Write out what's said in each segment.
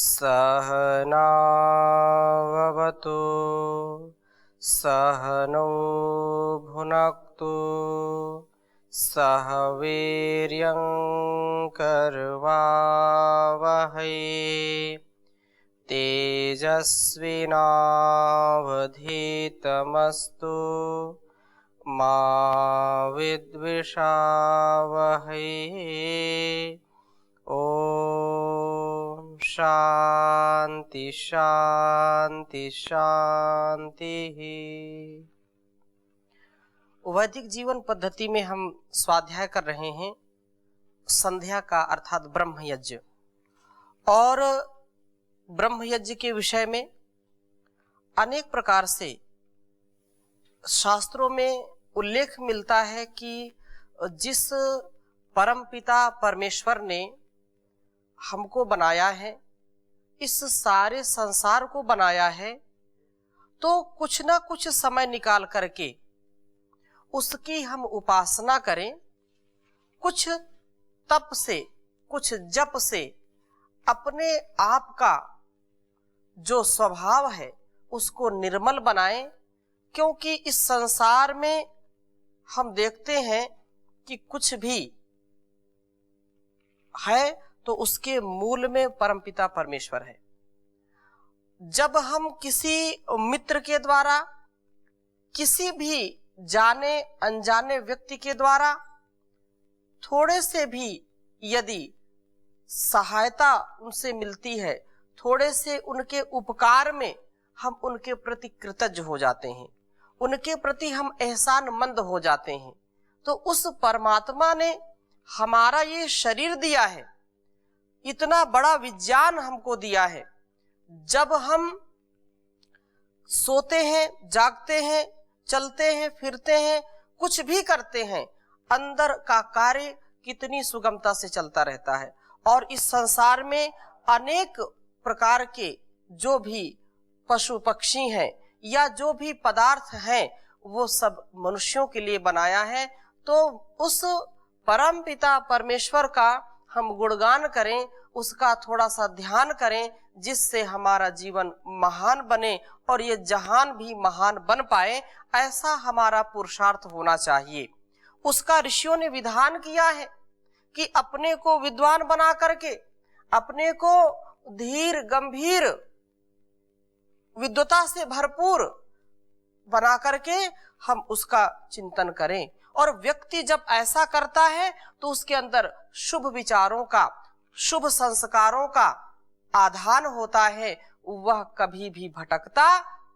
सहनाववतु सहनौ भुनक्तु सह वीर्यं करवावहै तेजस्विनावधीतमस्तु मा विद्विषावहै। ओम शांति शांति शांति। वैदिक जीवन पद्धति में हम स्वाध्याय कर रहे हैं संध्या का अर्थात ब्रह्म यज्ञ। और ब्रह्म यज्ञ के विषय में अनेक प्रकार से शास्त्रों में उल्लेख मिलता है कि जिस परमपिता परमेश्वर ने हमको बनाया है, इस सारे संसार को बनाया है, तो कुछ ना कुछ समय निकाल करके उसकी हम उपासना करें। कुछ तप से, कुछ जप से अपने आप का जो स्वभाव है उसको निर्मल बनाएं। क्योंकि इस संसार में हम देखते हैं कि कुछ भी है तो उसके मूल में परमपिता परमेश्वर है। जब हम किसी मित्र के द्वारा, किसी भी जाने अनजाने व्यक्ति के द्वारा थोड़े से भी यदि सहायता उनसे मिलती है, थोड़े से उनके उपकार में हम उनके प्रति कृतज्ञ हो जाते हैं, उनके प्रति हम एहसानमंद हो जाते हैं, तो उस परमात्मा ने हमारा ये शरीर दिया है, इतना बड़ा विज्ञान हमको दिया है। जब हम सोते हैं, जागते हैं, चलते हैं, फिरते हैं, कुछ भी करते हैं, अंदर का कार्य कितनी सुगमता से चलता रहता है। और इस संसार में अनेक प्रकार के जो भी पशु पक्षी हैं या जो भी पदार्थ हैं, वो सब मनुष्यों के लिए बनाया है। तो उस परम पिता परमेश्वर का हम गुणगान करें, उसका थोड़ा सा ध्यान करें, जिससे हमारा जीवन महान बने और ये जहान भी महान बन पाए, ऐसा हमारा पुरुषार्थ होना चाहिए। उसका ऋषियों ने विधान किया है कि अपने को विद्वान बना करके, अपने को धीर गंभीर विद्वता से भरपूर बना करके हम उसका चिंतन करें। और व्यक्ति जब ऐसा करता है तो उसके अंदर शुभ विचारों का, शुभ संस्कारों का आधान होता है। वह कभी भी भटकता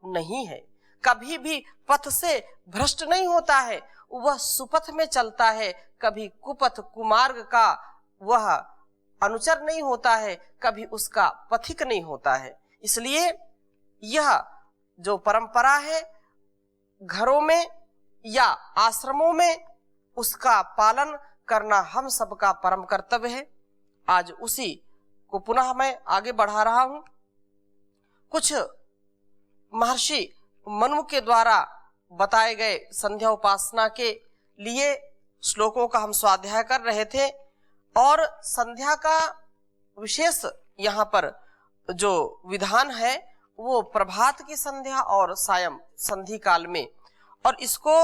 नहीं है, कभी भी पथ से भ्रष्ट नहीं होता है, वह सुपथ में चलता है, कभी कुपथ कुमार्ग का वह अनुचर नहीं होता है, कभी उसका पथिक नहीं होता है। इसलिए यह जो परंपरा है घरों में या आश्रमों में, उसका पालन करना हम सबका परम कर्तव्य है। आज उसी को पुनः मैं आगे बढ़ा रहा हूं। कुछ महर्षि मनु के द्वारा बताए गए संध्या उपासना के लिए श्लोकों का हम स्वाध्याय कर रहे थे। और संध्या का विशेष यहाँ पर जो विधान है वो प्रभात की संध्या और सायं संधि काल में, और इसको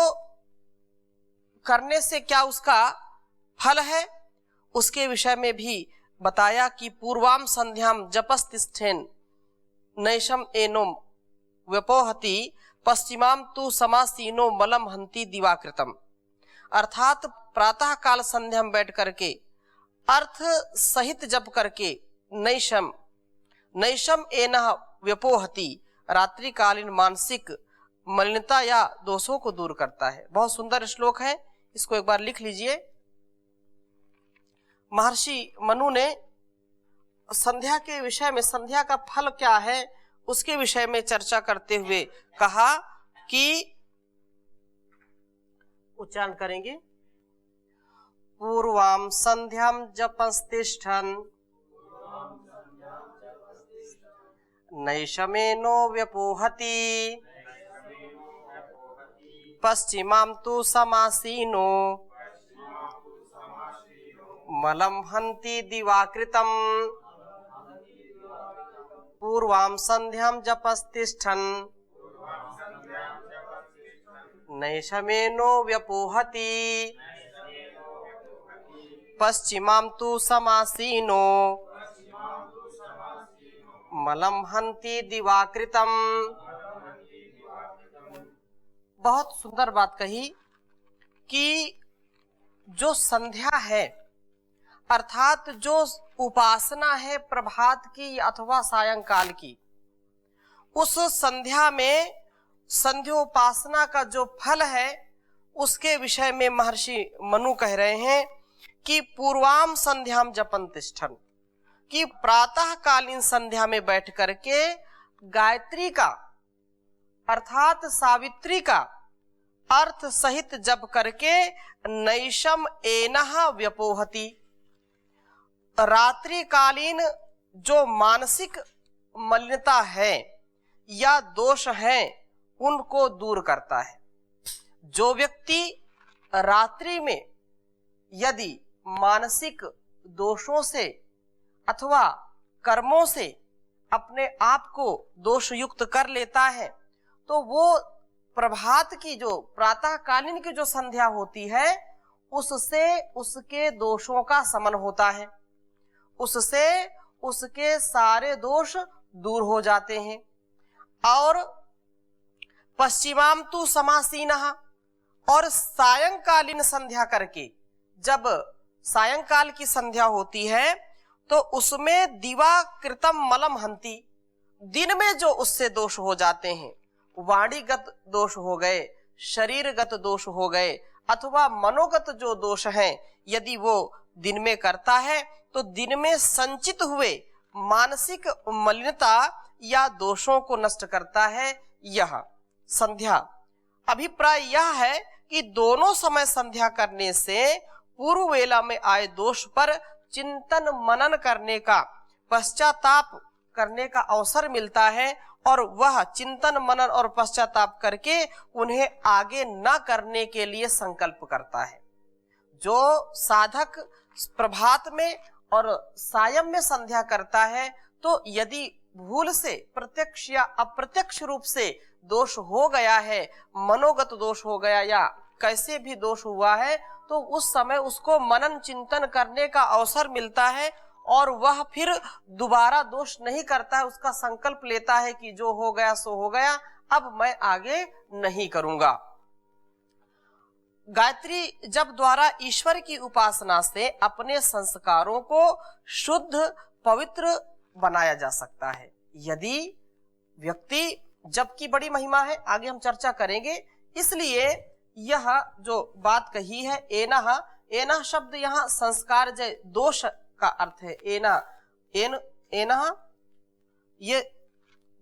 करने से क्या उसका फल है उसके विषय में भी बताया कि पूर्वाम संध्याम जपस्तिष्ठेन नैशम एनो व्यपोहति पश्चिमाम तु समासीनो मलम हंति दिवाकृतम। अर्थात प्रातः काल संध्या में बैठ करके अर्थ सहित जप करके नैशम नैशम एनः व्यपोहति, रात्रिकालीन मानसिक मलिनता या दोषों को दूर करता है। बहुत सुंदर श्लोक है, इसको एक बार लिख लीजिए। महर्षि मनु ने संध्या के विषय में, संध्या का फल क्या है उसके विषय में चर्चा करते हुए कहा कि, उच्चारण करेंगे, पूर्वाम संध्याम जपस्तिष्ठन् नैशमेनो व्यपोहति पश्चिमाम तु समासीनो मलम हंति दिवाकृतम। पूर्वां संध्यां जपस्तिष्ठन् नैषमेनो व्यपोहति पश्चिमां तु समासीनो मलं हन्ति दिवाकृतम्। बहुत सुंदर बात कही कि जो संध्या है अर्थात जो उपासना है प्रभात की अथवा सायंकाल की, उस संध्या में संध्योपासना का जो फल है उसके विषय में महर्षि मनु कह रहे हैं कि पूर्वाम संध्याम जपन तिष्ठन, कि प्रातःकालीन संध्या में बैठ करके गायत्री का अर्थात सावित्री का अर्थ सहित जप करके नैषम एनः व्यपोहति, रात्रिकालीन जो मानसिक मलिनता है या दोष है उनको दूर करता है। जो व्यक्ति रात्रि में यदि मानसिक दोषों से अथवा कर्मों से अपने आप को दोष युक्त कर लेता है तो वो प्रभात की जो प्रातःकालीन की जो संध्या होती है उससे उसके दोषों का शमन होता है, उससे उसके सारे दोष दूर हो जाते हैं। और पश्चिमाम तु समासीनः, और सायंकालीन संध्या करके जब सायंकाल की संध्या होती है तो उसमें दिवा कृतम मलम हंति, दिन में जो उससे दोष हो जाते हैं, वाणीगत दोष हो गए, शरीरगत दोष हो गए अथवा मनोगत जो दोष हैं, यदि वो दिन में करता है तो दिन में संचित हुए मानसिक मलिनता या दोषों को नष्ट करता है। यह संध्या अभिप्राय यह है कि दोनों समय संध्या करने से पूर्व वेला में आए दोष पर चिंतन मनन करने का, पश्चाताप करने का अवसर मिलता है और वह चिंतन मनन और पश्चाताप करके उन्हें आगे न करने के लिए संकल्प करता है। जो साधक प्रभात में और सायं में संध्या करता है तो यदि भूल से प्रत्यक्ष या अप्रत्यक्ष रूप से दोष हो गया है, मनोगत दोष हो गया या कैसे भी दोष हुआ है, तो उस समय उसको मनन चिंतन करने का अवसर मिलता है और वह फिर दोबारा दोष नहीं करता है। उसका संकल्प लेता है कि जो हो गया सो हो गया, अब मैं आगे नहीं करूंगा। गायत्री जप द्वारा ईश्वर की उपासना से अपने संस्कारों को शुद्ध पवित्र बनाया जा सकता है। यदि व्यक्ति जप की बड़ी महिमा है, आगे हम चर्चा करेंगे, इसलिए यह जो बात कही है एनः, एनः शब्द यहाँ संस्कार जय दोष का अर्थ है। एनः ये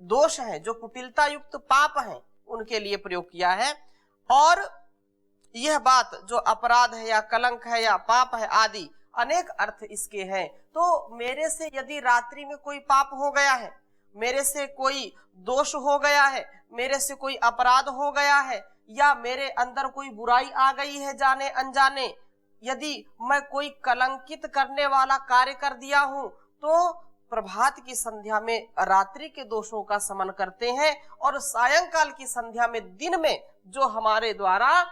दोष है जो कुटिलता युक्त पाप हैं उनके लिए प्रयोग किया है। और यह बात जो अपराध है या कलंक है या पाप है आदि अनेक अर्थ इसके हैं। तो मेरे से यदि रात्रि में कोई पाप हो गया है, मेरे से कोई दोष हो गया है, मेरे से कोई अपराध हो गया है या मेरे अंदर कोई बुराई आ गई है जाने अनजाने, यदि मैं कोई कलंकित करने वाला कार्य कर दिया हूं तो प्रभात की संध्या में रात्रि के दोषों का शमन करते हैं और सायंकाल की संध्या में दिन में जो हमारे द्वारा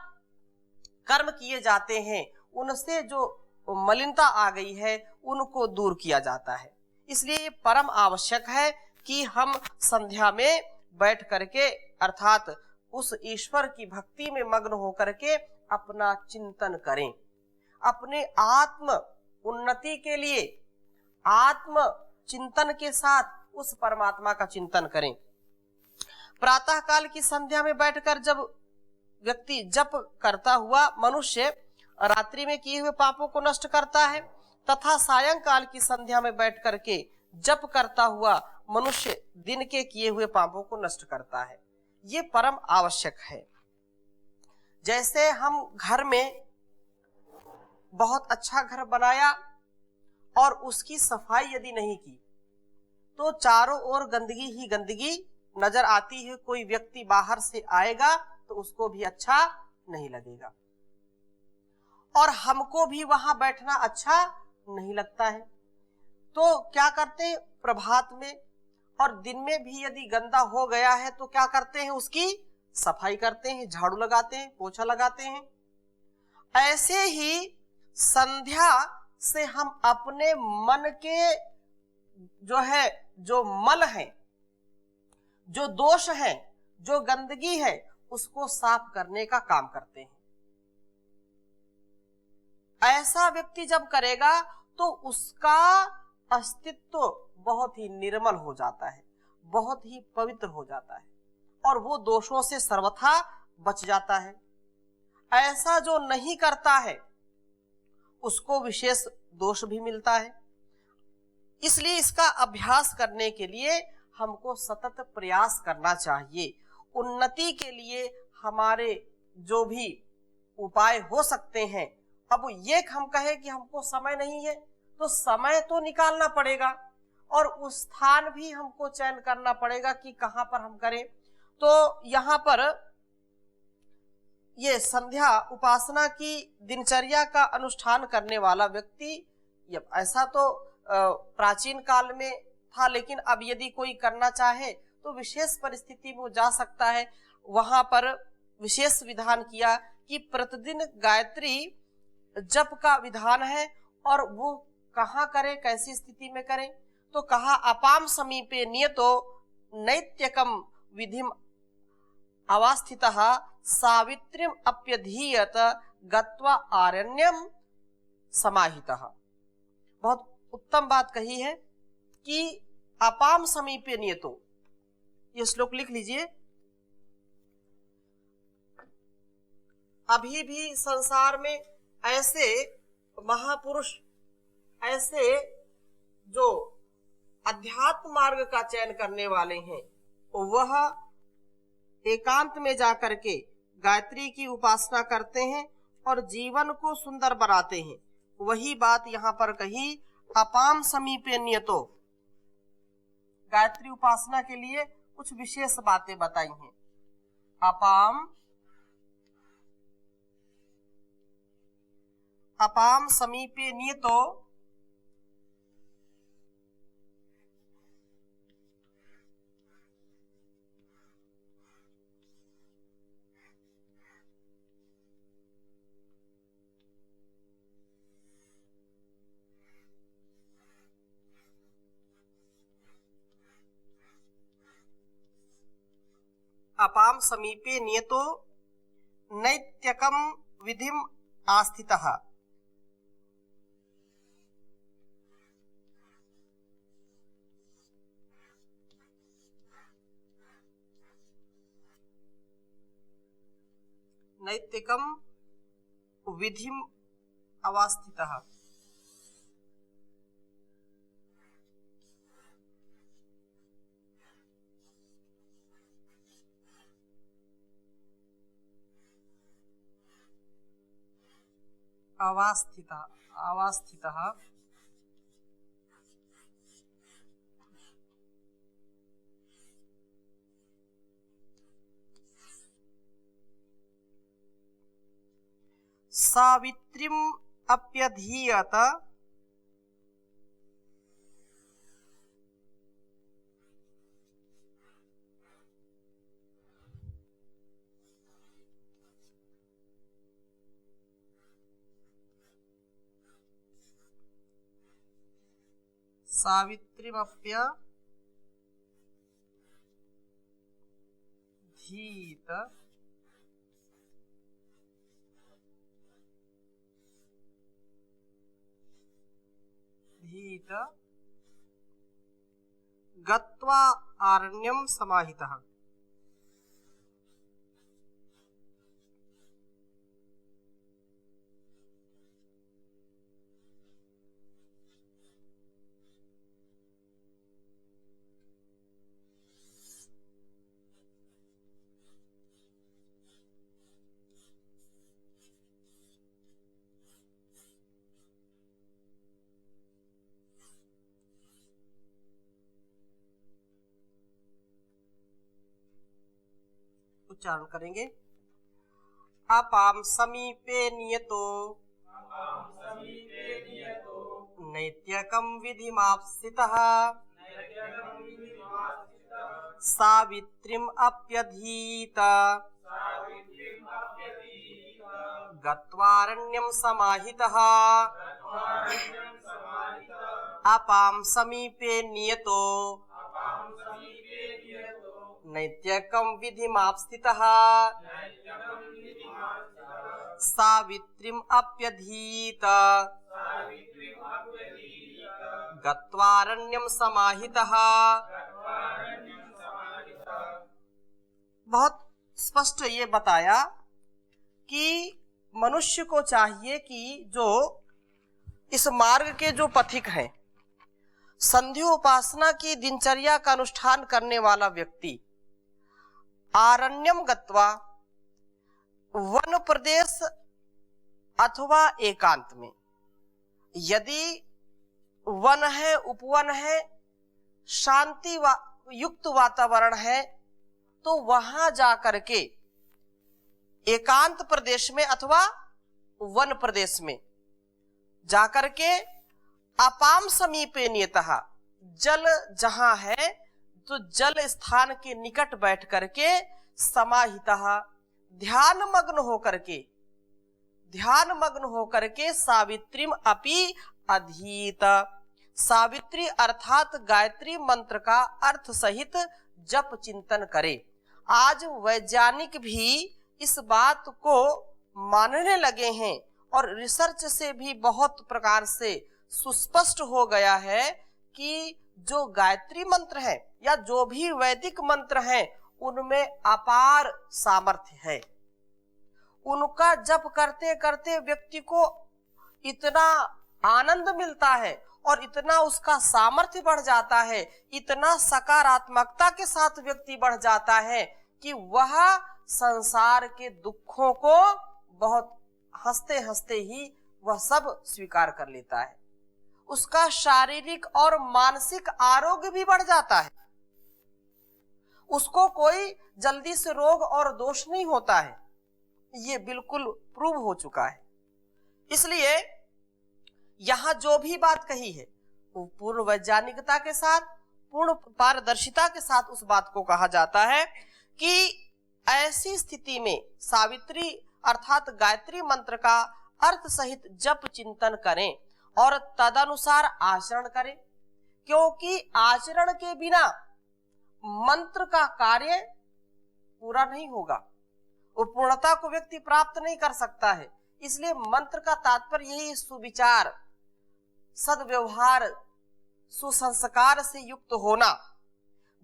कर्म किए जाते हैं उनसे जो मलिनता आ गई है उनको दूर किया जाता है। इसलिए परम आवश्यक है कि हम संध्या में बैठ करके अर्थात उस ईश्वर की भक्ति में मग्न होकर के अपना चिंतन करें, अपने आत्म उन्नति के लिए आत्म चिंतन के साथ उस परमात्मा का चिंतन करें। प्रातः काल की संध्या में बैठकर जब व्यक्ति जप करता हुआ मनुष्य रात्रि में किए हुए पापों को नष्ट करता है तथा सायंकाल की संध्या में बैठ करके जप करता हुआ मनुष्य दिन के किए हुए पापों को नष्ट करता है। ये परम आवश्यक है। जैसे हम घर में बहुत अच्छा घर बनाया और उसकी सफाई यदि नहीं की तो चारों ओर गंदगी ही गंदगी नजर आती है। कोई व्यक्ति बाहर से आएगा तो उसको भी अच्छा नहीं लगेगा और हमको भी वहां बैठना अच्छा नहीं लगता है। तो क्या करते हैं, प्रभात में और दिन में भी यदि गंदा हो गया है तो क्या करते हैं, उसकी सफाई करते हैं, झाड़ू लगाते हैं, पोछा लगाते हैं। ऐसे ही संध्या से हम अपने मन के जो मल है, जो दोष है, जो गंदगी है, उसको साफ करने का काम करते हैं। ऐसा व्यक्ति जब करेगा तो उसका अस्तित्व बहुत ही निर्मल हो जाता है, बहुत ही पवित्र हो जाता है और वो दोषों से सर्वथा बच जाता है। ऐसा जो नहीं करता है उसको विशेष दोष भी मिलता है। इसलिए इसका अभ्यास करने के लिए हमको सतत प्रयास करना चाहिए। उन्नति के लिए हमारे जो भी उपाय हो सकते हैं, अब ये हम कहें कि हमको समय नहीं है, तो समय तो निकालना पड़ेगा और उस स्थान भी हमको चयन करना पड़ेगा कि कहाँ पर हम करें। तो यहाँ पर ये संध्या उपासना की दिनचर्या का अनुष्ठान करने वाला व्यक्ति, ऐसा तो प्राचीन काल में था, लेकिन अब यदि कोई करना चाहे तो विशेष परिस्थिति में जा सकता है। वहां पर विशेष विधान किया कि प्रतिदिन गायत्री जप का विधान है और वो कहाँ करे, कैसी स्थिति में करें। तो कहा अपाम समीपे नियतो नैत्यकम विधिम अवस्थितः सावित्रीम अप्यधीयत गत्वा आरण्यम समाहितः। बहुत उत्तम बात कही है कि अपाम समीपे नियतो, ये श्लोक लिख लीजिए। अभी भी संसार में ऐसे महापुरुष, ऐसे जो अध्यात्म मार्ग का चयन करने वाले हैं, वह एकांत में जाकर के गायत्री की उपासना करते हैं और जीवन को सुंदर बनाते हैं। वही बात यहाँ पर कही, अपाम समीपे नियतो। गायत्री उपासना के लिए कुछ विशेष बातें बताई हैं। अपाम समीपे नियतो अपाम समीपे नियतो नैत्यकम विधिम आस्थितः। नैतिकम विधिम अवस्थितः। अवस्थितः सावित्रीम अप्यधीयत सावित्रीमप्यधीत गत्वा आरण्यम समाहितः। उच्चारण करेंगे। अपाम समीपे नियतो नैत्यकम विधिमाप्सितः सावित्रीम अप्यधीत गत्वारण्यं समाहितः अपां समीपे नियतो नैत्यकं विधिमाप्स्थितः सावित्रीम अप्यधीत गत्वारण्यं समाहितः। बहुत स्पष्ट ये बताया कि मनुष्य को चाहिए कि जो इस मार्ग के जो पथिक हैं, संध्योपासना की दिनचर्या का अनुष्ठान करने वाला व्यक्ति आरण्यम गत्वा, वन प्रदेश अथवा एकांत में, यदि वन है, उपवन है, शांति युक्त वातावरण है, तो वहां जाकर के एकांत प्रदेश में अथवा वन प्रदेश में जाकर के अपाम समीपे नियतः, जल जहां है तो जल स्थान के निकट बैठ करके समाहितः, ध्यान मग्न होकर के सावित्रीम अपि अधीत, सावित्री अर्थात गायत्री मंत्र का अर्थ सहित जप चिंतन करे। आज वैज्ञानिक भी इस बात को मानने लगे हैं और रिसर्च से भी बहुत प्रकार से सुस्पष्ट हो गया है कि जो गायत्री मंत्र है या जो भी वैदिक मंत्र हैं उनमें अपार सामर्थ्य है। उनका जप करते करते व्यक्ति को इतना आनंद मिलता है और इतना उसका सामर्थ्य बढ़ जाता है, इतना सकारात्मकता के साथ व्यक्ति बढ़ जाता है कि वह संसार के दुखों को बहुत हंसते हंसते ही वह सब स्वीकार कर लेता है। उसका शारीरिक और मानसिक आरोग्य भी बढ़ जाता है, उसको कोई जल्दी से रोग और दोष नहीं होता है। ये बिल्कुल प्रूव हो चुका है। इसलिए यहां जो भी बात कही है वो पूर्ण वैज्ञानिकता के साथ, पूर्ण पारदर्शिता के साथ उस बात को कहा जाता है कि ऐसी स्थिति में सावित्री अर्थात गायत्री मंत्र का अर्थ सहित जप चिंतन करें और तदनुसार आचरण करें, क्योंकि आचरण के बिना मंत्र का कार्य पूरा नहीं होगा, वो पूर्णता को व्यक्ति प्राप्त नहीं कर सकता है। इसलिए मंत्र का तात्पर्य यही, सुविचार, सद्व्यवहार, सुसंस्कार से युक्त होना।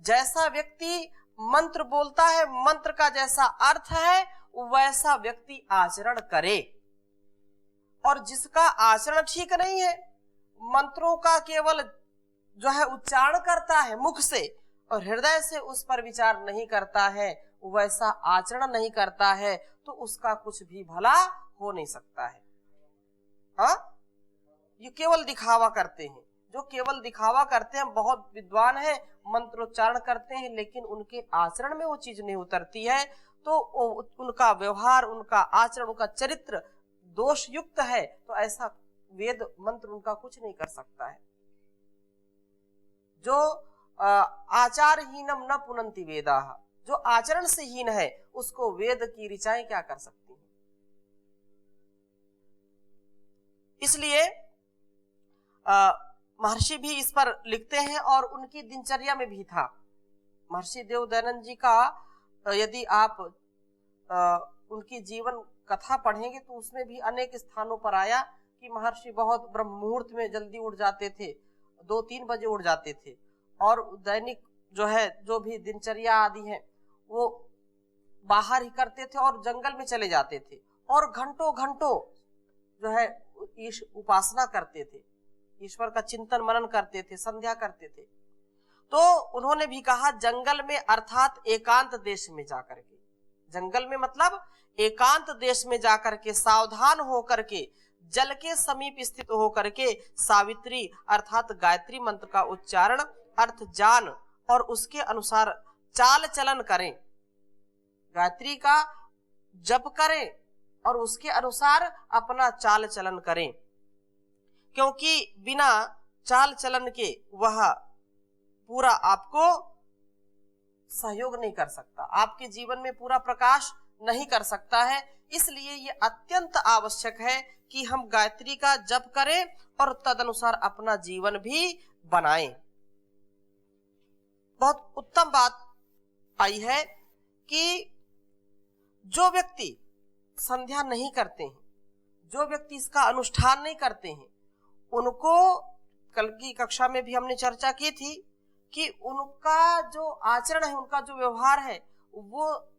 जैसा व्यक्ति मंत्र बोलता है, मंत्र का जैसा अर्थ है वैसा व्यक्ति आचरण करे। और जिसका आचरण ठीक नहीं है, मंत्रों का केवल जो है उच्चारण करता है मुख से और हृदय से उस पर विचार नहीं करता है, वैसा आचरण नहीं करता है, तो उसका कुछ भी भला हो नहीं सकता है। हाँ, ये केवल दिखावा करते हैं। जो केवल दिखावा करते हैं, बहुत विद्वान हैं, मंत्रोच्चारण करते हैं, लेकिन उनके आचरण में वो चीज नहीं उतरती है, तो उनका व्यवहार, उनका आचरण, उनका चरित्र दोष युक्त है, तो ऐसा वेद मंत्र उनका कुछ नहीं कर सकता है। जो आचारहीनम न पुनन्ति वेदाः, जो आचरण से हीन है उसको वेद की ऋचाएं क्या कर सकती हैं। इसलिए महर्षि भी इस पर लिखते हैं और उनकी दिनचर्या में भी था। महर्षि देवदयानंद जी का यदि आप उनकी जीवन कथा पढ़ेंगे तो उसमें भी अनेक स्थानों पर आया कि महर्षि बहुत ब्रह्म मुहूर्त में जल्दी उठ जाते थे, 2-3 बजे उठ जाते थे और दैनिक जो है जो भी दिनचर्या आदि है वो बाहर ही करते थे और जंगल में चले जाते थे और घंटों घंटों जो है उपासना करते थे, ईश्वर का चिंतन मनन करते थे, संध्या करते थे। तो उन्होंने भी कहा जंगल में अर्थात एकांत देश में जाकर के, जंगल में मतलब एकांत देश में जाकर के सावधान होकर के जल के समीप स्थित होकर के सावित्री अर्थात गायत्री मंत्र का उच्चारण अर्थ जान और उसके अनुसार चाल चलन करें, गायत्री का जप करें और उसके अनुसार अपना चाल चलन करें, क्योंकि बिना चाल चलन के वह पूरा आपको सहयोग नहीं कर सकता, आपके जीवन में पूरा प्रकाश नहीं कर सकता है। इसलिए ये अत्यंत आवश्यक है कि हम गायत्री का जप करें और तदनुसार अपना जीवन भी बनाएं। बहुत उत्तम बात आई है कि जो व्यक्ति संध्या नहीं करते हैं, जो व्यक्ति इसका अनुष्ठान नहीं करते हैं, उनको कल की कक्षा में भी हमने चर्चा की थी कि उनका जो आचरण है, उनका जो व्यवहार है, वो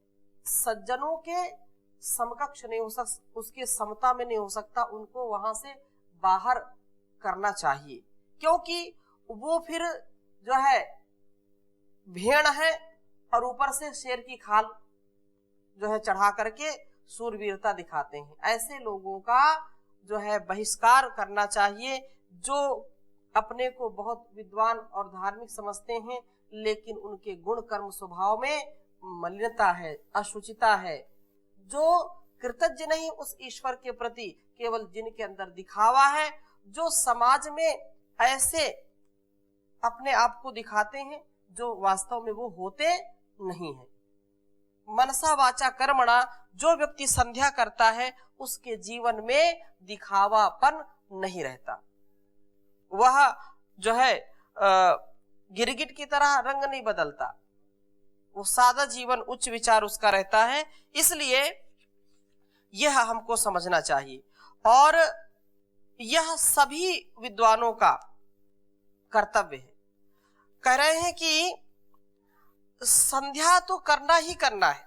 सज्जनों के समकक्ष नहीं हो सकता, उसके समता में नहीं हो सकता। उनको वहां से बाहर करना चाहिए, क्योंकि वो फिर जो है भेड़ है और ऊपर से शेर की खाल जो है चढ़ा करके सूरवीरता दिखाते हैं। ऐसे लोगों का जो है बहिष्कार करना चाहिए, जो अपने को बहुत विद्वान और धार्मिक समझते हैं, लेकिन उनके गुण कर्म स्वभाव में मलिनता है, अशुचिता है, जो कृतज्ञ नहीं उस ईश्वर के प्रति, केवल जिनके अंदर दिखावा है, जो समाज में ऐसे अपने आप को दिखाते हैं जो वास्तव में वो होते नहीं है। मनसा वाचा कर्मणा, जो व्यक्ति संध्या करता है उसके जीवन में दिखावापन नहीं रहता, वह जो है गिरगिट की तरह रंग नहीं बदलता, वो सादा जीवन उच्च विचार उसका रहता है। इसलिए यह हमको समझना चाहिए और यह सभी विद्वानों का कर्तव्य है। कह रहे हैं कि संध्या तो करना ही करना है।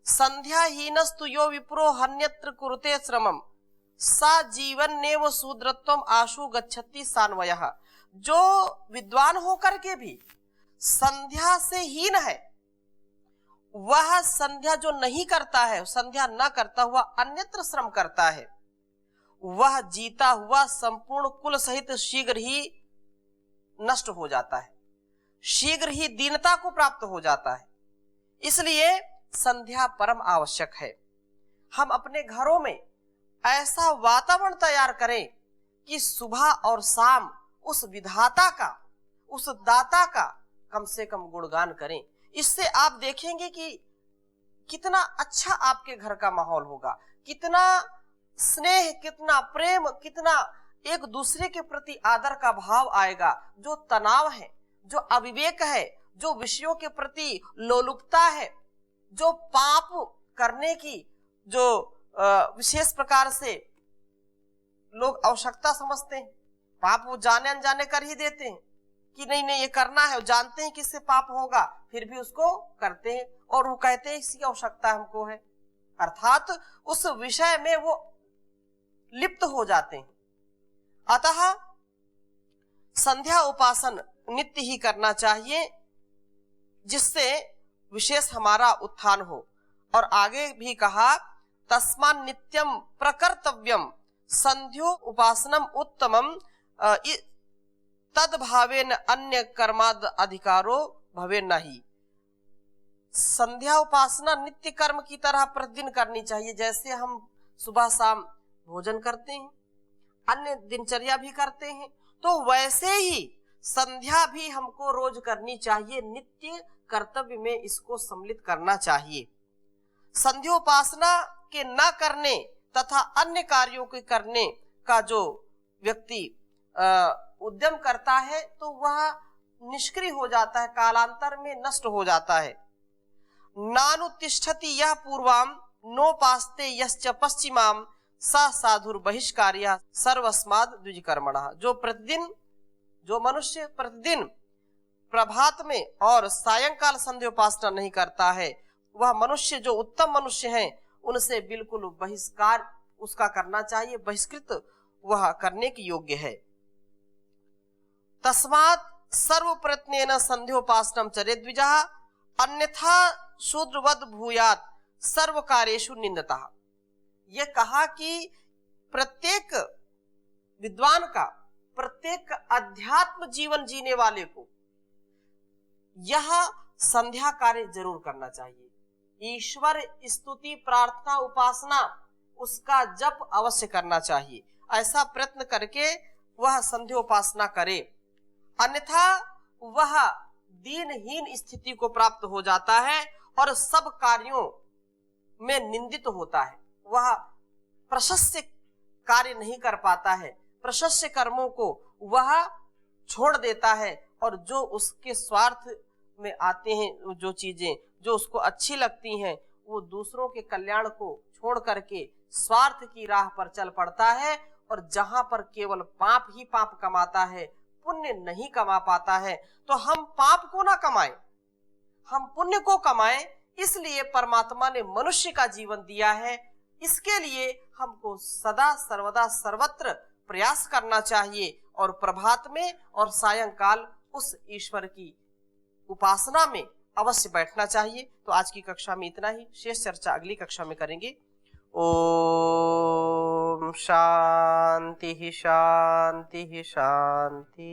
संध्या हीनस्तु यो विप्रो हन्यत्र कुरुते श्रमम सा जीवन नेव शूद्रत्वम आशु गच्छति सान्वयः। जो विद्वान होकर के भी संध्या से हीन है, वह संध्या जो नहीं करता है, संध्या न करता हुआ अन्यत्र श्रम करता है, वह जीता हुआ संपूर्ण कुल सहित शीघ्र ही नष्ट हो जाता है, शीघ्र ही दीनता को प्राप्त हो जाता है। इसलिए संध्या परम आवश्यक है। हम अपने घरों में ऐसा वातावरण तैयार करें कि सुबह और शाम उस विधाता का, उस दाता का कम से कम गुणगान करें। इससे आप देखेंगे कि कितना अच्छा आपके घर का माहौल होगा, कितना स्नेह, कितना प्रेम, कितना एक दूसरे के प्रति आदर का भाव आएगा। जो तनाव है, जो अविवेक है, जो विषयों के प्रति लोलुपता है, जो पाप करने की जो विशेष प्रकार से लोग आवश्यकता समझते हैं, पाप वो जाने अनजाने कर ही देते हैं कि नहीं नहीं ये करना है, जानते हैं कि इससे पाप होगा, फिर भी उसको करते हैं और वो कहते हैं इसकी आवश्यकता हमको है, अर्थात उस विषय में वो लिप्त हो जाते हैं। अतः संध्या उपासन नित्य ही करना चाहिए, जिससे विशेष हमारा उत्थान हो। और आगे भी कहा तस्मान् नित्यम प्रकर्तव्यम संध्यो उपासनम उत्तमम तद भावेन अन्य कर्माद अधिकारो भवे नहीं। संध्या उपासना नित्य कर्म की तरह प्रतिदिन करनी चाहिए। जैसे हम सुबह शाम भोजन करते हैं, अन्य दिनचर्या भी करते हैं, तो वैसे ही संध्या भी हमको रोज करनी चाहिए, नित्य कर्तव्य में इसको सम्मिलित करना चाहिए। संध्योपासना के न करने तथा अन्य कार्यों के करने का जो व्यक्ति उद्यम करता है तो वह निष्क्रिय हो जाता है, कालांतर में नष्ट हो जाता है। नानुतिष्ठति यह पूर्वाम नोपास्ते यश्च पश्चिमाम सा साधुर बहिष्कार्य सर्वस्माद द्विजकर्मणः। जो मनुष्य प्रतिदिन प्रभात में और सायंकाल संध्योपासना नहीं करता है, वह मनुष्य जो उत्तम मनुष्य हैं उनसे बिल्कुल बहिष्कार उसका करना चाहिए, बहिष्कृत वह करने की योग्य है। तस्मात् सर्व प्रयत्नेन संध्योपासनम चरेत् द्विजः अन्यथा शूद्रवद भूयात् सर्व कार्येषु निंदतः। ये कहा कि प्रत्येक विद्वान का, प्रत्येक अध्यात्म जीवन जीने वाले को यह संध्या कार्य जरूर करना चाहिए। ईश्वर स्तुति, प्रार्थना, उपासना उसका जप अवश्य करना चाहिए। ऐसा प्रयत्न करके वह संध्योपासना करे, अन्यथा वह दीनहीन स्थिति को प्राप्त हो जाता है और सब कार्यों में निंदित होता है। वह प्रशस्य कार्य नहीं कर पाता है, प्रशस्य कर्मों को वह छोड़ देता है और जो उसके स्वार्थ में आते हैं, जो चीजें जो उसको अच्छी लगती हैं, वो दूसरों के कल्याण को छोड़ करके स्वार्थ की राह पर चल पड़ता है। और जहां पर केवल पाप ही पाप कमाता है, पुण्य नहीं कमा पाता है, तो हम पाप को ना कमाएं, हम पुण्य को कमाएं। इसलिए परमात्मा ने मनुष्य का जीवन दिया है। इसके लिए हमको सदा सर्वदा सर्वत्र प्रयास करना चाहिए और प्रभात में और सायंकाल उस ईश्वर की उपासना में अवश्य बैठना चाहिए। तो आज की कक्षा में इतना ही, शेष चर्चा अगली कक्षा में करेंगे। ओम शांति शांति शांति।